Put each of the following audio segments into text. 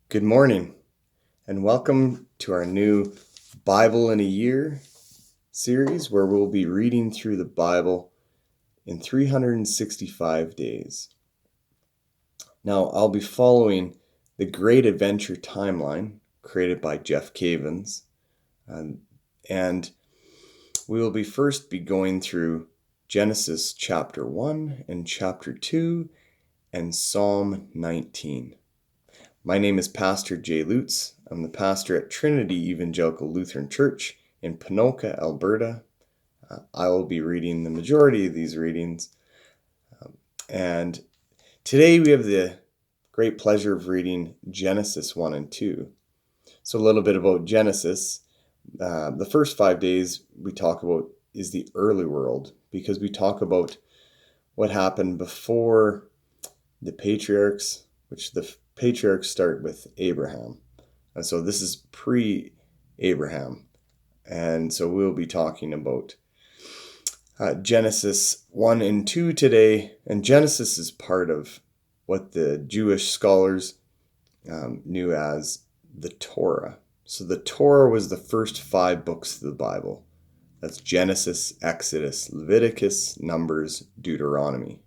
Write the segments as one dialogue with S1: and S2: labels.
S1: Good morning, and welcome to our new Bible in a Year series where we'll be reading through the Bible in 365 days. Now, I'll be following the Great Adventure timeline created by Jeff Cavins, and we will first be going through Genesis chapter 1 and chapter 2 and Psalm 19. My name is Pastor Jay Lutz. I'm the pastor at Trinity Evangelical Lutheran Church in Ponoka, Alberta. I will be reading the majority of these readings. And today we have the great pleasure of reading Genesis 1 and 2. So a little bit about Genesis. The first 5 days we talk about is the early world, because we talk about what happened before the patriarchs, which the patriarchs start with Abraham. And so this is pre-Abraham. And so we'll be talking about Genesis 1 and 2 today. And Genesis is part of what the Jewish scholars knew as the Torah. So the Torah was the first 5 books of the Bible. That's Genesis, Exodus, Leviticus, Numbers, Deuteronomy.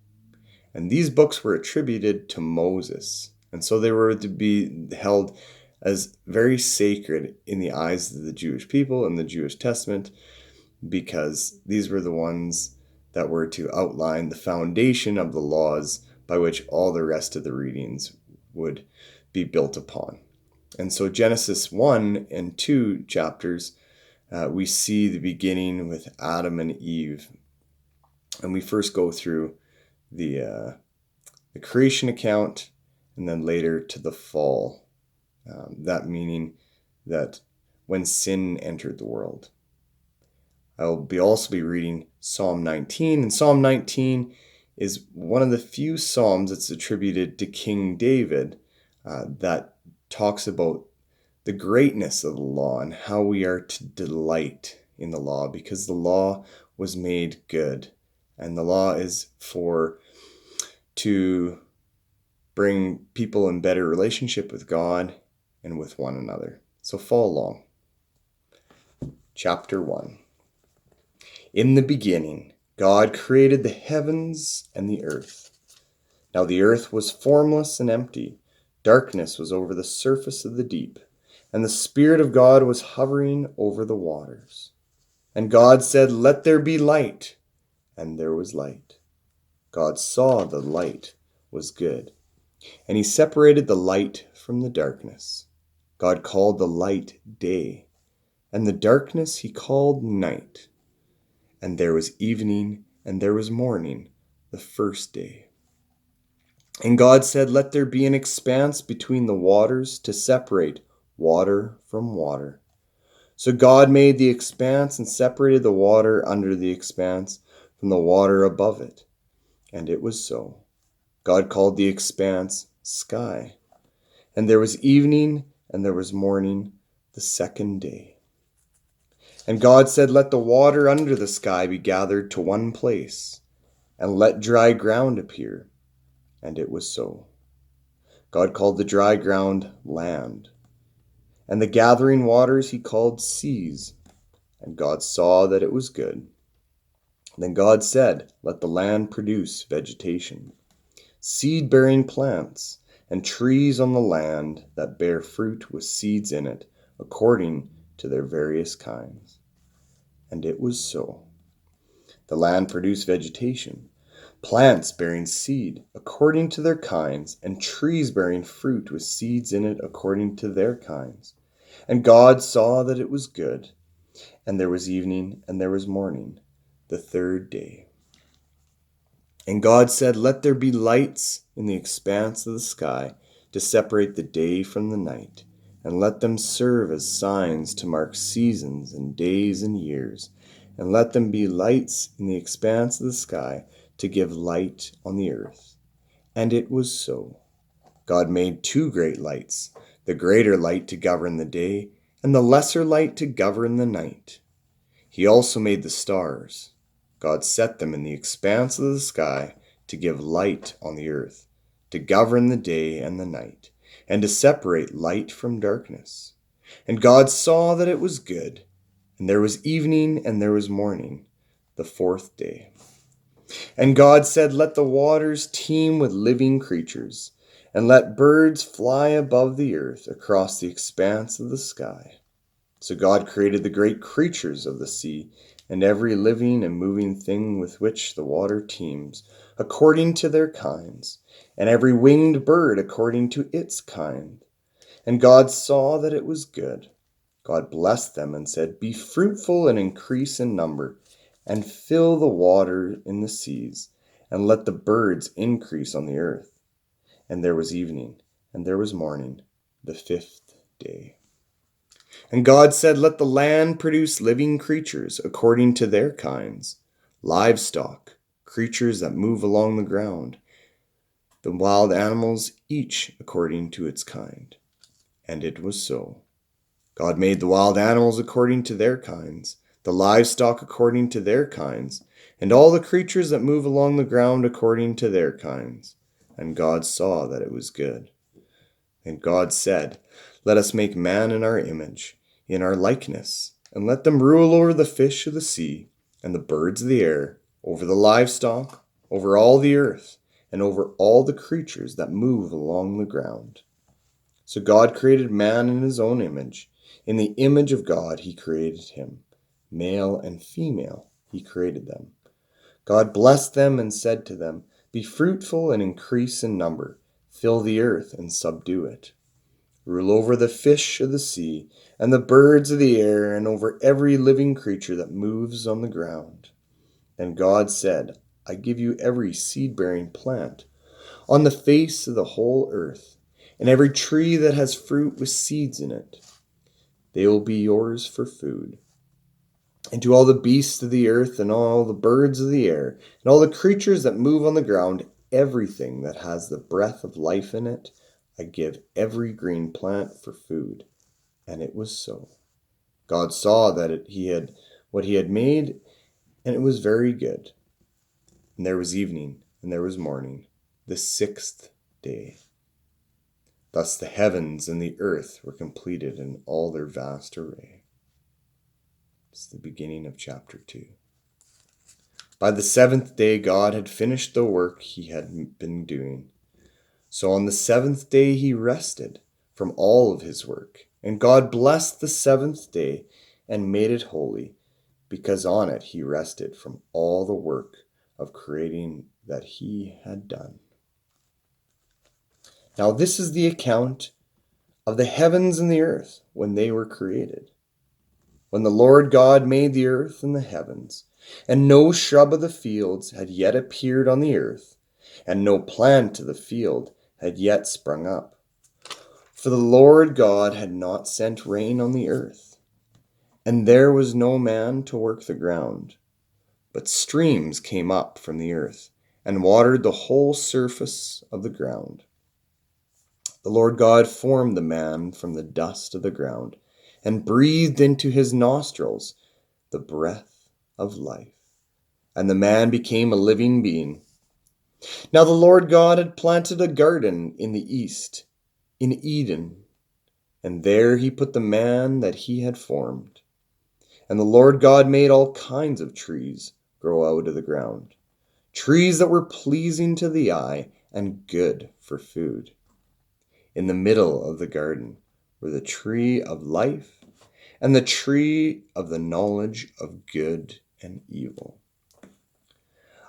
S1: And these books were attributed to Moses. And so they were to be held as very sacred in the eyes of the Jewish people in the Jewish Testament, because these were the ones that were to outline the foundation of the laws by which all the rest of the readings would be built upon. And so Genesis 1 and 2 chapters, we see the beginning with Adam and Eve. And we first go through the creation account, and then later to the fall. That meaning that when sin entered the world. I'll also be reading Psalm 19, and Psalm 19 is one of the few psalms that's attributed to King David that talks about the greatness of the law and how we are to delight in the law, because the law was made good, and the law is to bring people in better relationship with God and with one another. So follow along. Chapter 1. In the beginning, God created the heavens and the earth. Now the earth was formless and empty. Darkness was over the surface of the deep, and the Spirit of God was hovering over the waters. And God said, "Let there be light," and there was light. God saw the light was good, and he separated the light from the darkness. God called the light day, and the darkness he called night. And there was evening, and there was morning, the first day. And God said, "Let there be an expanse between the waters to separate water from water." So God made the expanse and separated the water under the expanse from the water above it. And it was so. God called the expanse sky. And there was evening, and there was morning, the second day. And God said, "Let the water under the sky be gathered to one place, and let dry ground appear." And it was so. God called the dry ground land, and the gathering waters he called seas. And God saw that it was good. Then God said, "Let the land produce vegetation, seed-bearing plants, and trees on the land that bear fruit with seeds in it, according to their various kinds." And it was so. The land produced vegetation, plants bearing seed according to their kinds, and trees bearing fruit with seeds in it according to their kinds. And God saw that it was good. And there was evening, and there was morning, the third day. And God said, "Let there be lights in the expanse of the sky to separate the day from the night, and let them serve as signs to mark seasons and days and years, and let them be lights in the expanse of the sky to give light on the earth." And it was so. God made 2 great lights, the greater light to govern the day, and the lesser light to govern the night. He also made the stars. God set them in the expanse of the sky to give light on the earth, to govern the day and the night, and to separate light from darkness. And God saw that it was good. And there was evening and there was morning, the fourth day. And God said, "Let the waters teem with living creatures, and let birds fly above the earth across the expanse of the sky." So God created the great creatures of the sea, and every living and moving thing with which the water teems, according to their kinds, and every winged bird according to its kind. And God saw that it was good. God blessed them and said, "Be fruitful and increase in number, and fill the water in the seas, and let the birds increase on the earth." And there was evening, and there was morning, the fifth day. And God said, "Let the land produce living creatures according to their kinds, livestock, creatures that move along the ground, the wild animals, each according to its kind." And it was so. God made the wild animals according to their kinds, the livestock according to their kinds, and all the creatures that move along the ground according to their kinds. And God saw that it was good. And God said, "Let us make man in our image, in our likeness, and let them rule over the fish of the sea, and the birds of the air, over the livestock, over all the earth, and over all the creatures that move along the ground." So God created man in his own image. In the image of God he created him. Male and female he created them. God blessed them and said to them, "Be fruitful and increase in number. Fill the earth and subdue it. Rule over the fish of the sea and the birds of the air and over every living creature that moves on the ground." And God said, "I give you every seed-bearing plant on the face of the whole earth, and every tree that has fruit with seeds in it. They will be yours for food. And to all the beasts of the earth, and all the birds of the air, and all the creatures that move on the ground, everything that has the breath of life in it, I give every green plant for food." And it was so. God saw that he had what he had made, and it was very good. And there was evening, and there was morning, the sixth day. Thus the heavens and the earth were completed in all their vast array. It's the beginning of chapter 2. By the seventh day, God had finished the work he had been doing. So on the seventh day, he rested from all of his work. And God blessed the seventh day and made it holy, because on it he rested from all the work of creating that he had done. Now this is the account of the heavens and the earth when they were created. When the Lord God made the earth and the heavens, and no shrub of the fields had yet appeared on the earth, and no plant of the field had yet sprung up. For the Lord God had not sent rain on the earth, and there was no man to work the ground. But streams came up from the earth, and watered the whole surface of the ground. The Lord God formed the man from the dust of the ground, and breathed into his nostrils the breath of life, and the man became a living being. Now the Lord God had planted a garden in the east, in Eden, and there he put the man that he had formed. And the Lord God made all kinds of trees grow out of the ground, trees that were pleasing to the eye and good for food. In the middle of the garden were the tree of life and the tree of the knowledge of good and evil.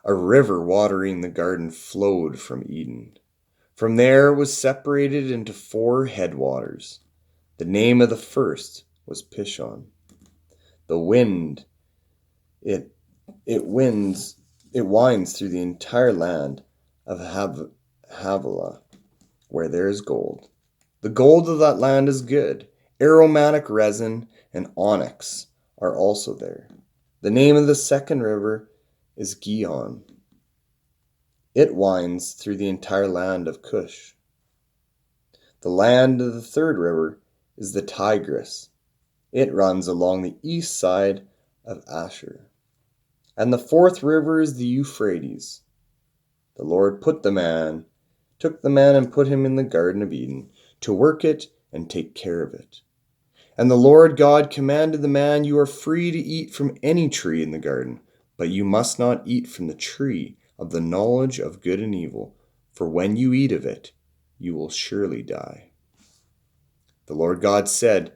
S1: A river watering the garden flowed from Eden. From there it was separated into 4 headwaters. The name of the first was Pishon. The wind, it winds through the entire land of Havilah, where there is gold. The gold of that land is good. Aromatic resin and onyx are also there. The name of the second river is Gihon. It winds through the entire land of Cush. The land of the third river is the Tigris. It runs along the east side of Ashur. And the fourth river is the Euphrates. The Lord put the man took the man and put him in the Garden of Eden to work it and take care of it. And the Lord God commanded the man, "You are free to eat from any tree in the garden, but you must not eat from the tree of the knowledge of good and evil, for when you eat of it, you will surely die." The Lord God said,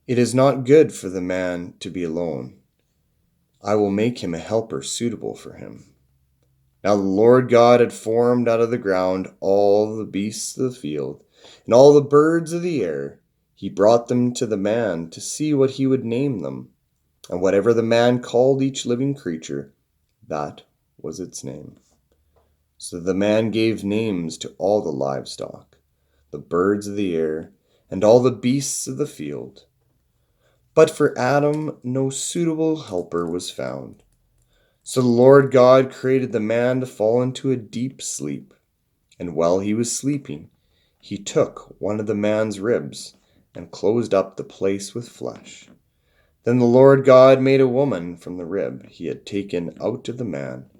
S1: "It is not good for the man to be alone. I will make him a helper suitable for him." Now the Lord God had formed out of the ground all the beasts of the field and all the birds of the air. He brought them to the man to see what he would name them. And whatever the man called each living creature, that was its name. So the man gave names to all the livestock, the birds of the air, and all the beasts of the field. But for Adam no suitable helper was found. So the Lord God created the man to fall into a deep sleep. And while he was sleeping, he took one of the man's ribs and closed up the place with flesh. Then the Lord God made a woman from the rib he had taken out of the man,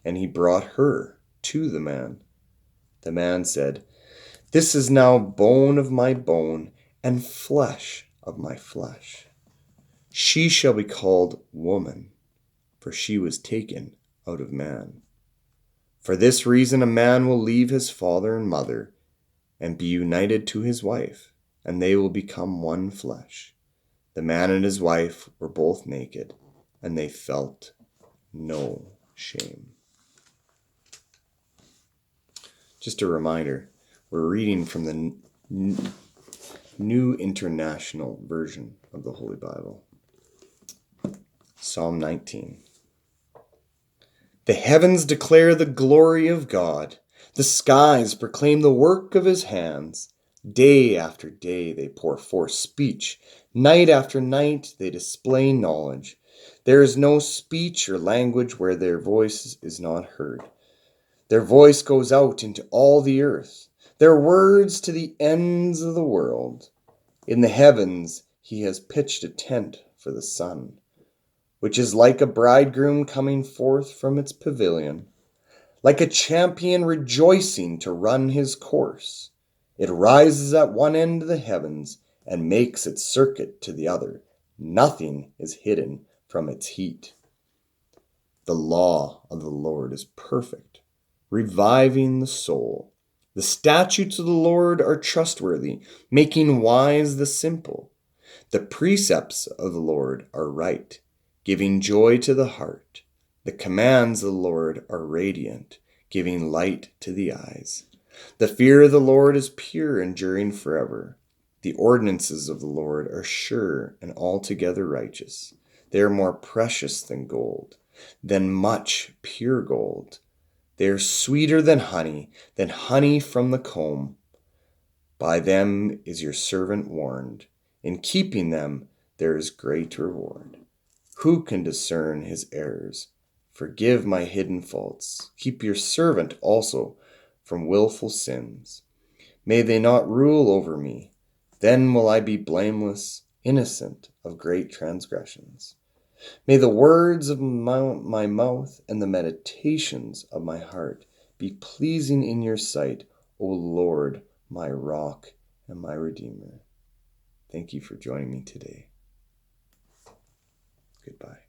S1: and he brought her to the man. The man said, "This is now bone of my bone and flesh of my flesh. She shall be called woman, for she was taken out of man. For this reason a man will leave his father and mother and be united to his wife, and they will become one flesh. The man and his wife were both naked, and they felt no shame." Just a reminder, we're reading from the New International Version of the Holy Bible. Psalm 19. The heavens declare the glory of God. The skies proclaim the work of his hands. Day after day they pour forth speech. Night after night they display knowledge. There is no speech or language where their voice is not heard. Their voice goes out into all the earth, their words to the ends of the world. In the heavens he has pitched a tent for the sun, which is like a bridegroom coming forth from its pavilion, like a champion rejoicing to run his course. It rises at one end of the heavens and makes its circuit to the other. Nothing is hidden from its heat. The law of the Lord is perfect, reviving the soul. The statutes of the Lord are trustworthy, making wise the simple. The precepts of the Lord are right, giving joy to the heart. The commands of the Lord are radiant, giving light to the eyes. The fear of the Lord is pure, enduring forever. The ordinances of the Lord are sure and altogether righteous. They are more precious than gold, than much pure gold. They are sweeter than honey from the comb. By them is your servant warned. In keeping them there is great reward. Who can discern his errors? Forgive my hidden faults. Keep your servant also from willful sins. May they not rule over me. Then will I be blameless, innocent of great transgressions. May the words of my mouth and the meditations of my heart be pleasing in your sight, O Lord, my rock and my redeemer. Thank you for joining me today. Goodbye.